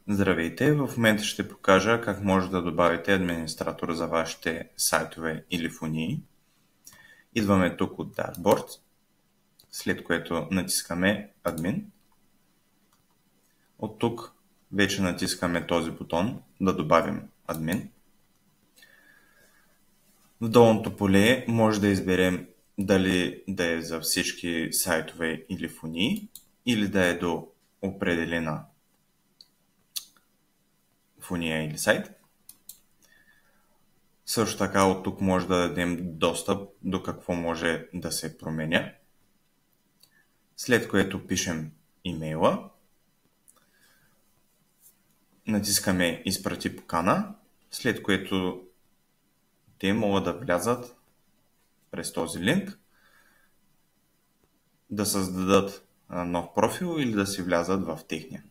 Здравейте! В момента ще покажа как може да добавите администратор за вашите сайтове или фунии. Идваме тук от Dashboard, след което натискаме Admin. От тук вече натискаме този бутон да добавим админ. В долното поле може да изберем дали да е за всички сайтове или фунии, или да е до определена фуния или сайт. Също така от тук може да дадем достъп до какво може да се променя. След което пишем имейла. Натискаме изпрати покана, след което те могат да влязат през този линк, да създадат нов профил или да си влязат в техния.